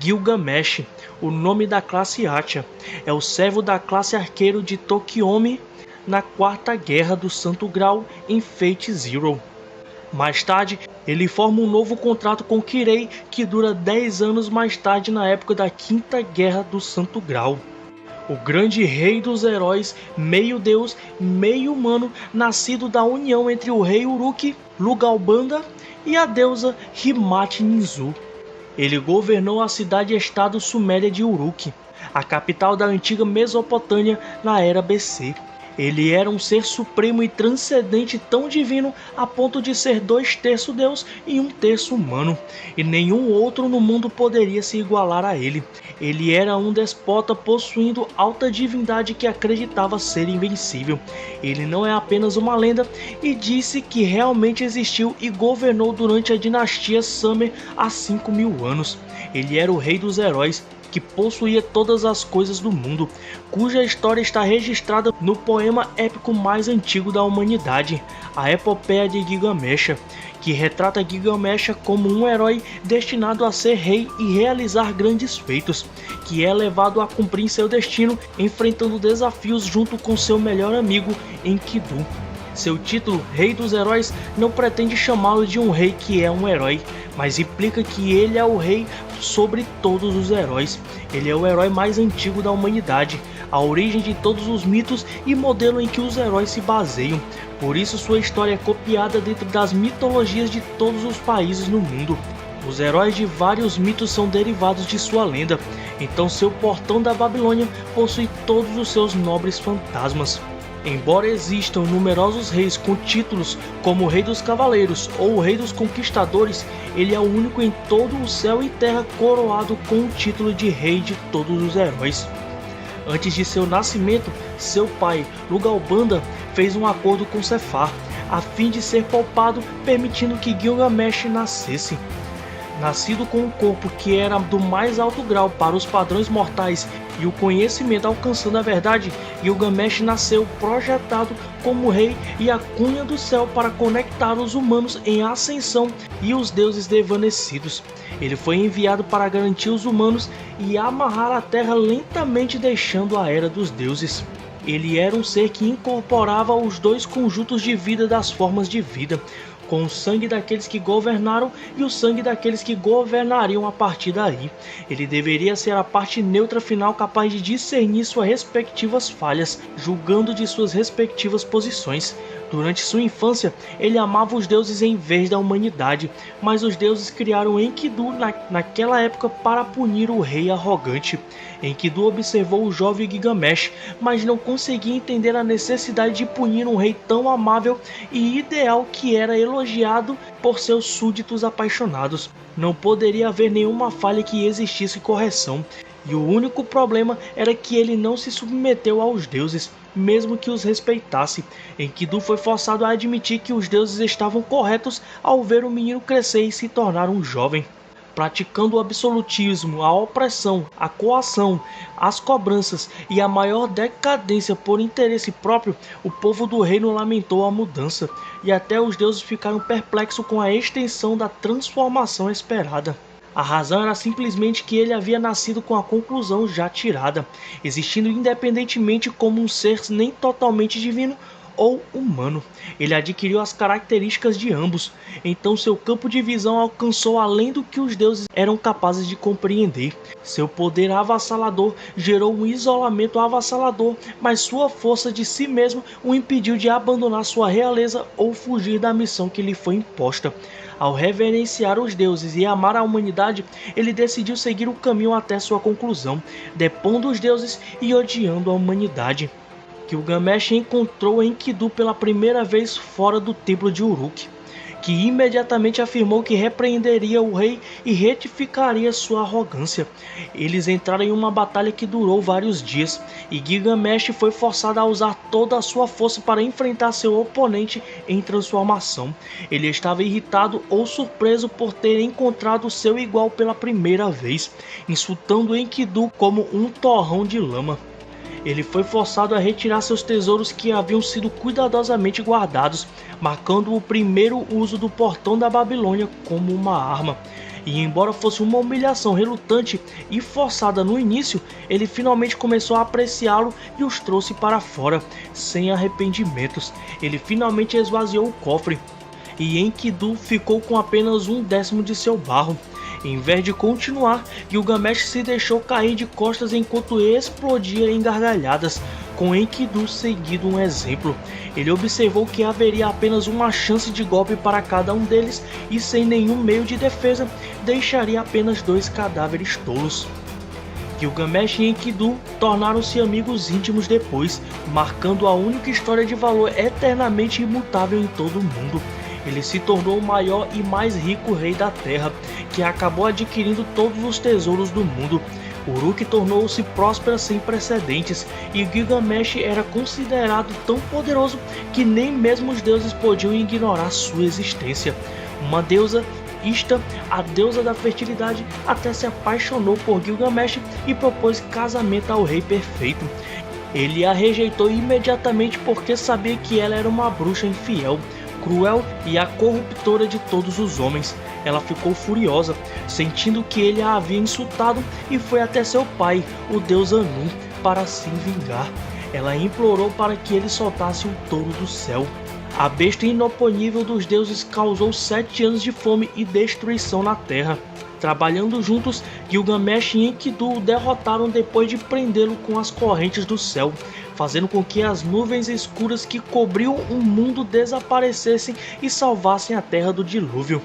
Gilgamesh, o nome da classe Atia, é o servo da classe arqueiro de Tokiomi na Quarta Guerra do Santo Grau em Fate Zero. Mais tarde, ele forma um novo contrato com Kirei que dura 10 anos mais tarde na época da Quinta Guerra do Santo Grau. O grande rei dos heróis, meio deus, meio humano, nascido da união entre o rei Uruk, Lugalbanda, e a deusa Himati-Ninzu. Ele governou a cidade-estado suméria de Uruk, a capital da antiga Mesopotâmia na era BC. Ele era um ser supremo e transcendente tão divino a ponto de ser 2/3 Deus e 1/3 humano, e nenhum outro no mundo poderia se igualar a ele. Ele era um despota possuindo alta divindade que acreditava ser invencível. Ele não é apenas uma lenda e disse que realmente existiu e governou durante a dinastia Summer há 5.000 anos. Ele era o rei dos heróis, que possuía todas as coisas do mundo, cuja história está registrada no poema épico mais antigo da humanidade, a Epopeia de Gilgamesh, que retrata Gilgamesh como um herói destinado a ser rei e realizar grandes feitos, que é levado a cumprir seu destino enfrentando desafios junto com seu melhor amigo Enkidu. Seu título, Rei dos Heróis, não pretende chamá-lo de um rei que é um herói, mas implica que ele é o rei sobre todos os heróis. Ele é o herói mais antigo da humanidade, a origem de todos os mitos e modelo em que os heróis se baseiam. Por isso sua história é copiada dentro das mitologias de todos os países no mundo. Os heróis de vários mitos são derivados de sua lenda, então seu portão da Babilônia possui todos os seus nobres fantasmas. Embora existam numerosos reis com títulos como o Rei dos Cavaleiros ou o Rei dos Conquistadores, ele é o único em todo o céu e terra coroado com o título de Rei de todos os heróis. Antes de seu nascimento, seu pai, Lugalbanda, fez um acordo com Sephar, a fim de ser poupado, permitindo que Gilgamesh nascesse. Nascido com um corpo que era do mais alto grau para os padrões mortais e o conhecimento alcançando a verdade, Gilgamesh nasceu projetado como rei e a cunha do céu para conectar os humanos em ascensão e os deuses desvanecidos. Ele foi enviado para garantir os humanos e amarrar a terra lentamente deixando a era dos deuses. Ele era um ser que incorporava os dois conjuntos de vida das formas de vida, com o sangue daqueles que governaram e o sangue daqueles que governariam a partir daí. Ele deveria ser a parte neutra final capaz de discernir suas respectivas falhas, julgando de suas respectivas posições. Durante sua infância, ele amava os deuses em vez da humanidade, mas os deuses criaram Enkidu naquela época para punir o rei arrogante. Enkidu observou o jovem Gilgamesh, mas não conseguia entender a necessidade de punir um rei tão amável e ideal que era elogiado por seus súditos apaixonados. Não poderia haver nenhuma falha que existisse correção, e o único problema era que ele não se submeteu aos deuses, mesmo que os respeitasse. Enkidu foi forçado a admitir que os deuses estavam corretos ao ver o menino crescer e se tornar um jovem. Praticando o absolutismo, a opressão, a coação, as cobranças e a maior decadência por interesse próprio, o povo do reino lamentou a mudança, e até os deuses ficaram perplexos com a extensão da transformação esperada. A razão era simplesmente que ele havia nascido com a conclusão já tirada, existindo independentemente como um ser nem totalmente divino ou humano. Ele adquiriu as características de ambos, então seu campo de visão alcançou além do que os deuses eram capazes de compreender. Seu poder avassalador gerou um isolamento avassalador, mas sua força de si mesmo o impediu de abandonar sua realeza ou fugir da missão que lhe foi imposta. Ao reverenciar os deuses e amar a humanidade, ele decidiu seguir o caminho até sua conclusão, depondo os deuses e odiando a humanidade. Gilgamesh encontrou Enkidu pela primeira vez fora do templo de Uruk, que imediatamente afirmou que repreenderia o rei e retificaria sua arrogância. Eles entraram em uma batalha que durou vários dias, e Gilgamesh foi forçado a usar toda a sua força para enfrentar seu oponente em transformação. Ele estava irritado ou surpreso por ter encontrado seu igual pela primeira vez, insultando Enkidu como um torrão de lama. Ele foi forçado a retirar seus tesouros que haviam sido cuidadosamente guardados, marcando o primeiro uso do portão da Babilônia como uma arma. E embora fosse uma humilhação relutante e forçada no início, ele finalmente começou a apreciá-lo e os trouxe para fora, sem arrependimentos. Ele finalmente esvaziou o cofre, e Enkidu ficou com apenas 1/10 de seu barro. Em vez de continuar, Gilgamesh se deixou cair de costas enquanto explodia em gargalhadas, com Enkidu seguindo um exemplo. Ele observou que haveria apenas uma chance de golpe para cada um deles e sem nenhum meio de defesa, deixaria apenas 2 cadáveres tolos. Gilgamesh e Enkidu tornaram-se amigos íntimos depois, marcando a única história de valor eternamente imutável em todo o mundo. Ele se tornou o maior e mais rico rei da Terra, que acabou adquirindo todos os tesouros do mundo. Uruk tornou-se próspera sem precedentes, e Gilgamesh era considerado tão poderoso que nem mesmo os deuses podiam ignorar sua existência. Uma deusa, Ishtar, a deusa da fertilidade, até se apaixonou por Gilgamesh e propôs casamento ao rei perfeito. Ele a rejeitou imediatamente porque sabia que ela era uma bruxa infiel, cruel e a corruptora de todos os homens. Ela ficou furiosa, sentindo que ele a havia insultado, e foi até seu pai, o deus Anu, para se vingar. Ela implorou para que ele soltasse o touro do céu. A besta inoponível dos deuses causou 7 anos de fome e destruição na terra. Trabalhando juntos, Gilgamesh e Enkidu o derrotaram depois de prendê-lo com as correntes do céu, fazendo com que as nuvens escuras que cobriam o mundo desaparecessem e salvassem a terra do dilúvio.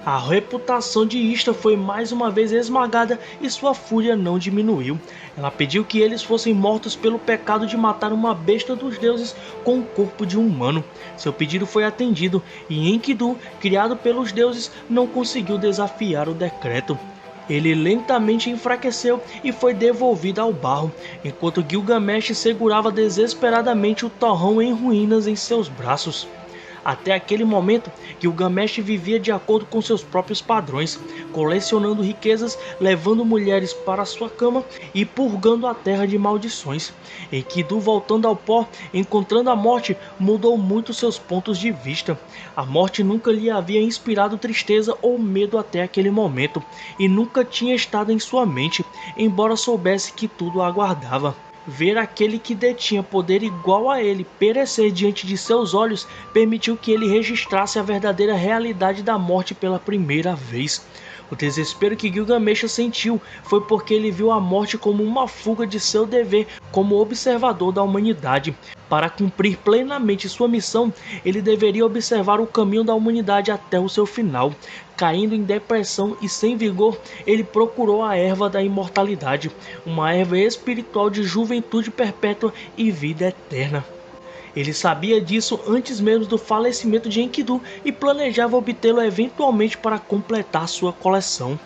A reputação de Ishtar foi mais uma vez esmagada e sua fúria não diminuiu. Ela pediu que eles fossem mortos pelo pecado de matar uma besta dos deuses com o corpo de um humano. Seu pedido foi atendido e Enkidu, criado pelos deuses, não conseguiu desafiar o decreto. Ele lentamente enfraqueceu e foi devolvido ao barro, enquanto Gilgamesh segurava desesperadamente o torrão em ruínas em seus braços. Até aquele momento, Gilgamesh vivia de acordo com seus próprios padrões, colecionando riquezas, levando mulheres para sua cama e purgando a terra de maldições. Enkidu, voltando ao pó, encontrando a morte, mudou muito seus pontos de vista. A morte nunca lhe havia inspirado tristeza ou medo até aquele momento, e nunca tinha estado em sua mente, embora soubesse que tudo a aguardava. Ver aquele que detinha poder igual a ele perecer diante de seus olhos permitiu que ele registrasse a verdadeira realidade da morte pela primeira vez. O desespero que Gilgamesh sentiu foi porque ele viu a morte como uma fuga de seu dever como observador da humanidade. Para cumprir plenamente sua missão, ele deveria observar o caminho da humanidade até o seu final. Caindo em depressão e sem vigor, ele procurou a erva da imortalidade, uma erva espiritual de juventude perpétua e vida eterna. Ele sabia disso antes mesmo do falecimento de Enkidu e planejava obtê-lo eventualmente para completar sua coleção.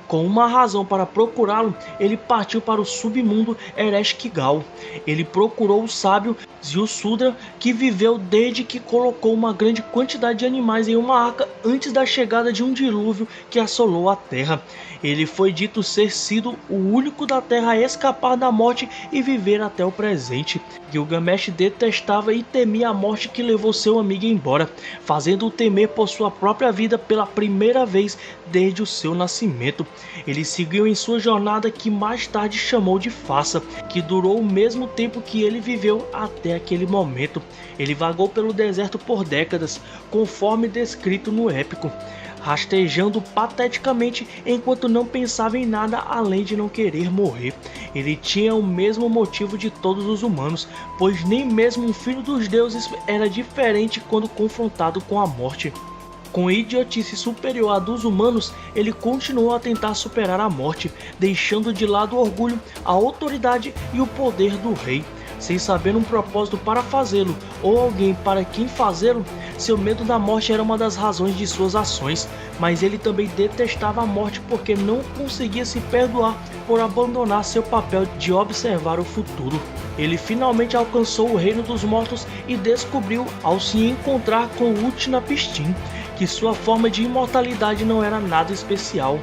Com uma razão para procurá-lo, ele partiu para o submundo Ereshkigal. Ele procurou o sábio Ziusudra, que viveu desde que colocou uma grande quantidade de animais em uma arca antes da chegada de um dilúvio que assolou a terra. Ele foi dito ter sido o único da terra a escapar da morte e viver até o presente. Gilgamesh detestava e temia a morte que levou seu amigo embora, fazendo-o temer por sua própria vida pela primeira vez desde o seu nascimento. Ele seguiu em sua jornada que mais tarde chamou de farsa, que durou o mesmo tempo que ele viveu até aquele momento. Ele vagou pelo deserto por décadas, conforme descrito no épico, rastejando pateticamente enquanto não pensava em nada além de não querer morrer. Ele tinha o mesmo motivo de todos os humanos, pois nem mesmo um filho dos deuses era diferente quando confrontado com a morte. Com idiotice superior à dos humanos, ele continuou a tentar superar a morte, deixando de lado o orgulho, a autoridade e o poder do rei. Sem saber um propósito para fazê-lo ou alguém para quem fazê-lo, seu medo da morte era uma das razões de suas ações, mas ele também detestava a morte porque não conseguia se perdoar por abandonar seu papel de observar o futuro. Ele finalmente alcançou o reino dos mortos e descobriu, ao se encontrar com Utnapishtim, que sua forma de imortalidade não era nada especial.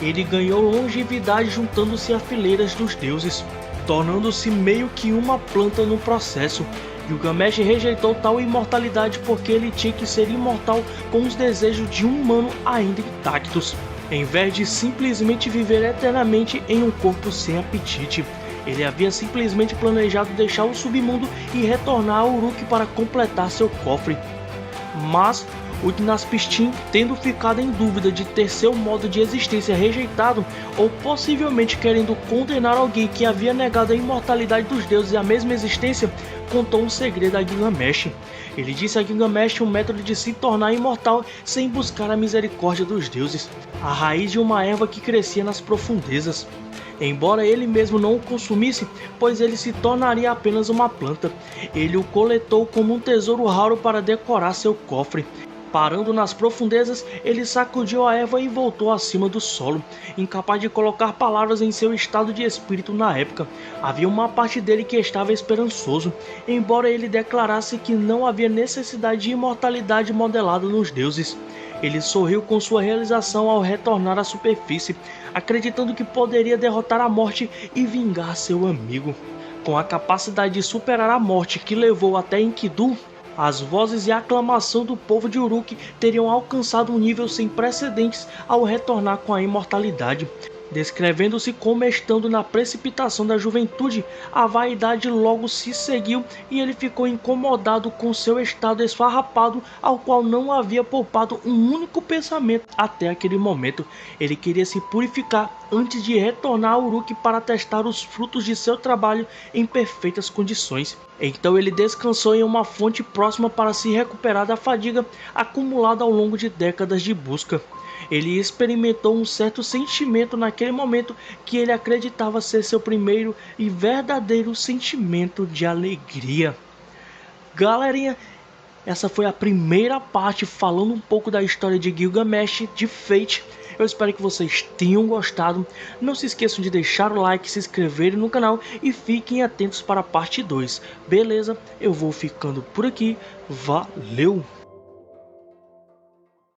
Ele ganhou longevidade juntando-se a fileiras dos deuses, tornando-se meio que uma planta no processo. Gilgamesh rejeitou tal imortalidade porque ele tinha que ser imortal com os desejos de um humano ainda intactos. em vez de simplesmente viver eternamente em um corpo sem apetite. Ele havia simplesmente planejado deixar o submundo e retornar a Uruk para completar seu cofre. Mas o Dnaspishtim, tendo ficado em dúvida de ter seu modo de existência rejeitado, ou possivelmente querendo condenar alguém que havia negado a imortalidade dos deuses e a mesma existência, contou um segredo a Gilgamesh. Ele disse a Gilgamesh um método de se tornar imortal sem buscar a misericórdia dos deuses, a raiz de uma erva que crescia nas profundezas. Embora ele mesmo não o consumisse, pois ele se tornaria apenas uma planta, ele o coletou como um tesouro raro para decorar seu cofre. Parando nas profundezas, ele sacudiu a erva e voltou acima do solo, incapaz de colocar palavras em seu estado de espírito na época. Havia uma parte dele que estava esperançoso, embora ele declarasse que não havia necessidade de imortalidade modelada nos deuses. Ele sorriu com sua realização ao retornar à superfície, acreditando que poderia derrotar a morte e vingar seu amigo. Com a capacidade de superar a morte que levou até Enkidu, as vozes e a aclamação do povo de Uruk teriam alcançado um nível sem precedentes ao retornar com a imortalidade. Descrevendo-se como estando na precipitação da juventude, a vaidade logo se seguiu e ele ficou incomodado com seu estado esfarrapado, ao qual não havia poupado um único pensamento até aquele momento. Ele queria se purificar antes de retornar a Uruk para testar os frutos de seu trabalho em perfeitas condições. Então ele descansou em uma fonte próxima para se recuperar da fadiga acumulada ao longo de décadas de busca. Ele experimentou um certo sentimento naquele momento que ele acreditava ser seu primeiro e verdadeiro sentimento de alegria. Galerinha, essa foi a primeira parte falando um pouco da história de Gilgamesh, de Fate. Eu espero que vocês tenham gostado. Não se esqueçam de deixar o like, se inscreverem no canal e fiquem atentos para a parte 2. Beleza? Eu vou ficando por aqui. Valeu!